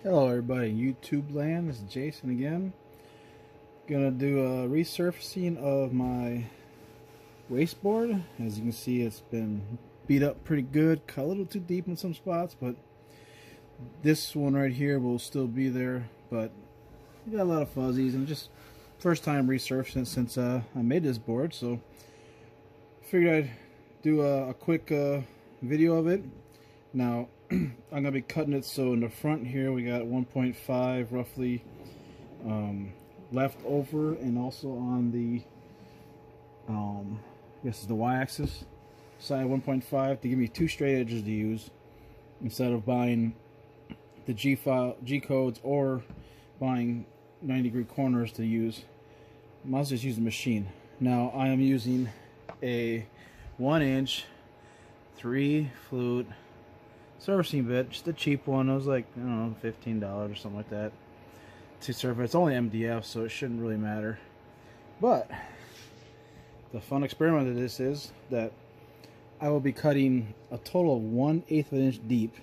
Hello everybody, YouTube land. This is Jason again. Gonna do a resurfacing of my wasteboard. As you can see, it's been beat up pretty good, cut a little too deep in some spots, but this one right here will still be there. But I got a lot of fuzzies, and just first time resurfacing since I made this board, so figured I'd do a quick video of it. Now I'm gonna be cutting it, so in the front here we got 1.5 roughly left over, and also on the this is the y-axis side 1.5 to give me two straight edges to use instead of buying the G codes or buying 90-degree corners to use. I'll just use the machine. Now I am using a 1-inch 3 flute surfacing bit, just a cheap one. It was like, I don't know, $15 or something like that to surface. It's only MDF, so it shouldn't really matter. But the fun experiment of this is that I will be cutting a total of 1/8 of an inch deep,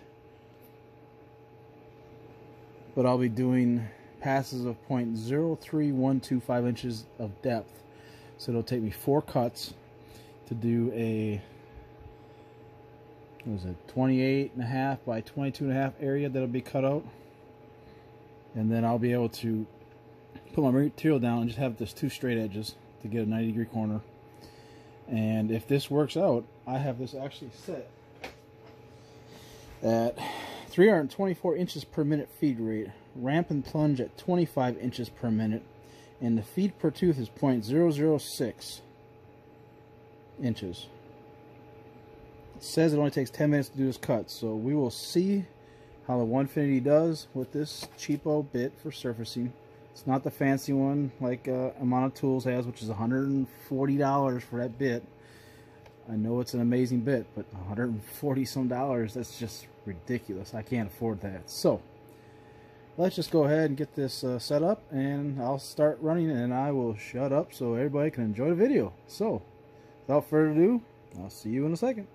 but I'll be doing passes of 0.03125 inches of depth. So it'll take me 4 cuts to do a, what was it, 28.5 by 22.5 area that'll be cut out. And then I'll be able to put my material down and just have this 2 straight edges to get a 90-degree corner. And if this works out, I have this actually set at 324 inches per minute feed rate, ramp and plunge at 25 inches per minute, and the feed per tooth is 0.006 inches. It says it only takes 10 minutes to do this cut, so we will see how the Onefinity does with this cheapo bit for surfacing. It's not the fancy one like Amount of Tools has, which is $140 for that bit. I know it's an amazing bit, but $140 some, that's just ridiculous. I can't afford that. So let's just go ahead and get this set up, and I'll start running, and I will shut up so everybody can enjoy the video. So without further ado, I'll see you in a second.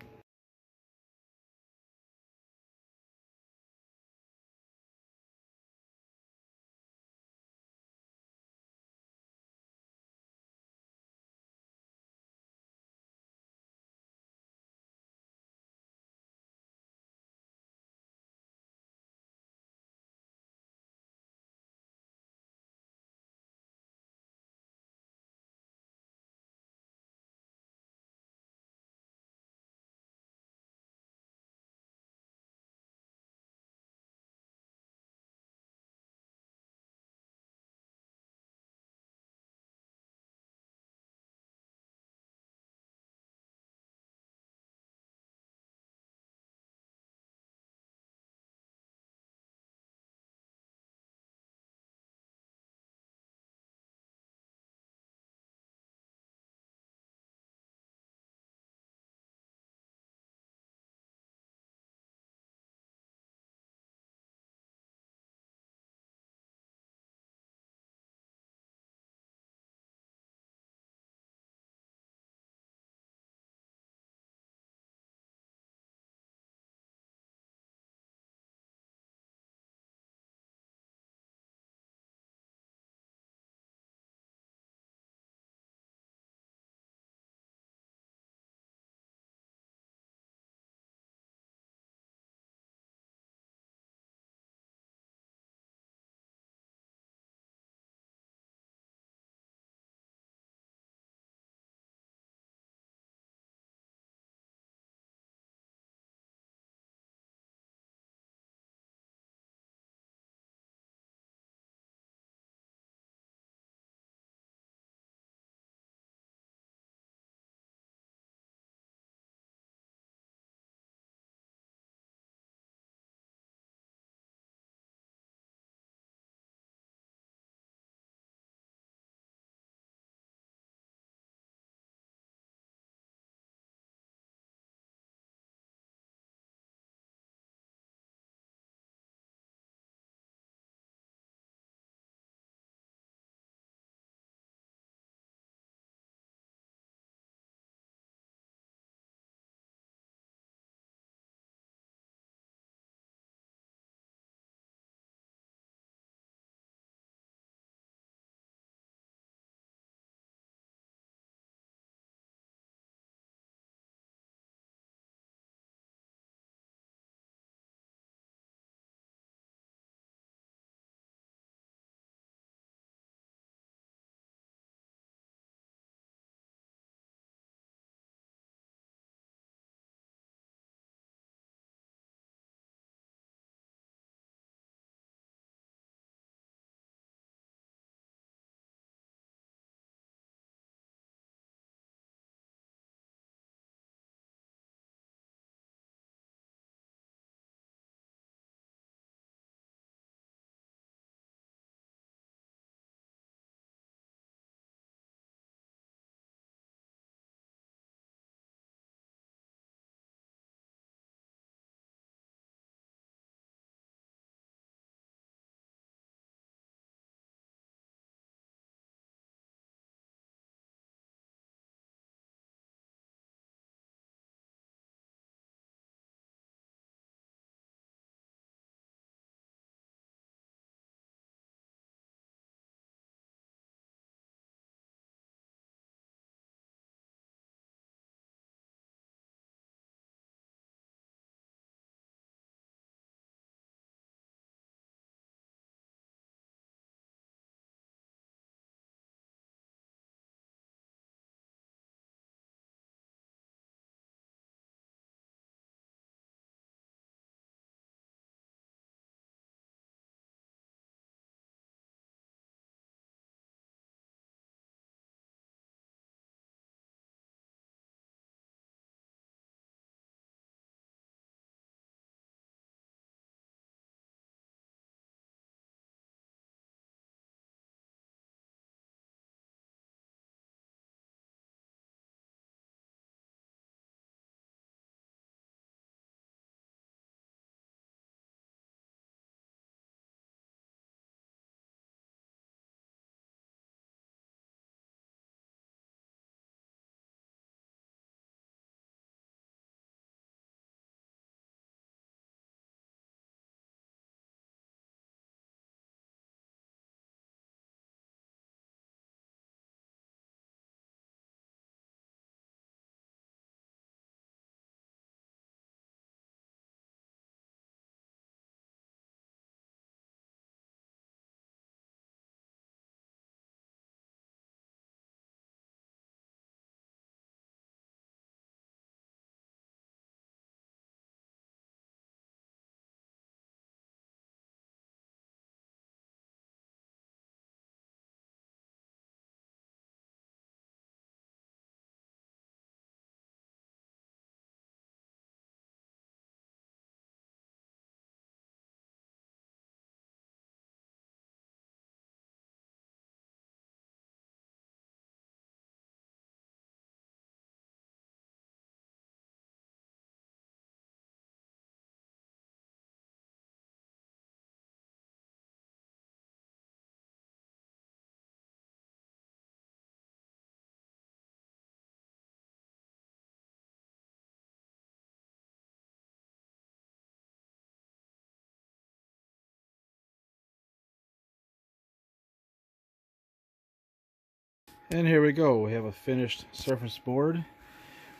And here we go. We have a finished surface board.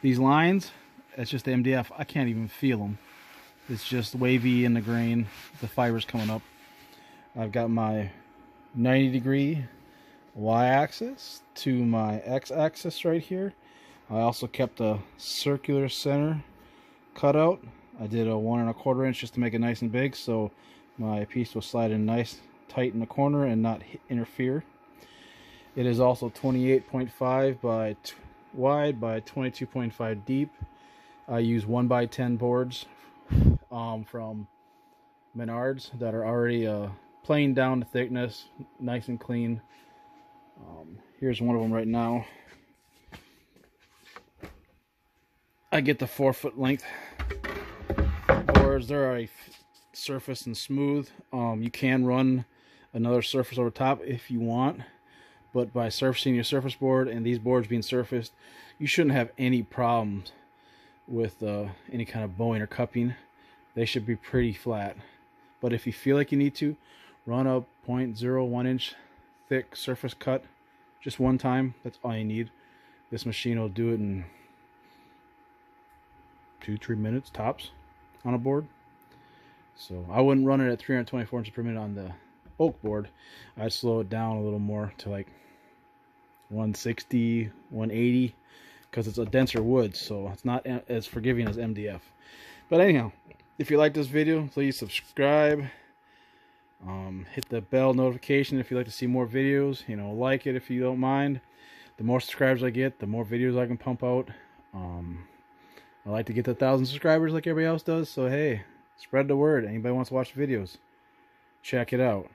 These lines, it's just the MDF. I can't even feel them. It's just wavy in the grain. The fibers coming up. I've got my 90-degree Y-axis to my X-axis right here. I also kept a circular center cutout. I did a 1 1/4 inch just to make it nice and big, so my piece will slide in nice, tight in the corner and not interfere. It is also 28.5 by wide by 22.5 deep. I use 1x10 boards from Menards that are already planed down to thickness, nice and clean. Here's one of them right now. I get the 4-foot length boards. They're already surfaced and smooth. You can run another surface over top if you want, but by surfacing your surface board and these boards being surfaced, you shouldn't have any problems with any kind of bowing or cupping. They should be pretty flat. But if you feel like you need to, run a 0.01 inch thick surface cut just one time. That's all you need. This machine will do it in 2-3 minutes tops on a board. So I wouldn't run it at 324 inches per minute on the oak board. I'd slow it down a little more to like 160, 180, because it's a denser wood, so it's not as forgiving as MDF. But anyhow, if you like this video, please subscribe. Hit the bell notification if you'd like to see more videos. You know, like it if you don't mind. The more subscribers I get, the more videos I can pump out. I like to get to 1,000 subscribers like everybody else does, so hey, spread the word. Anybody wants to watch the videos, check it out.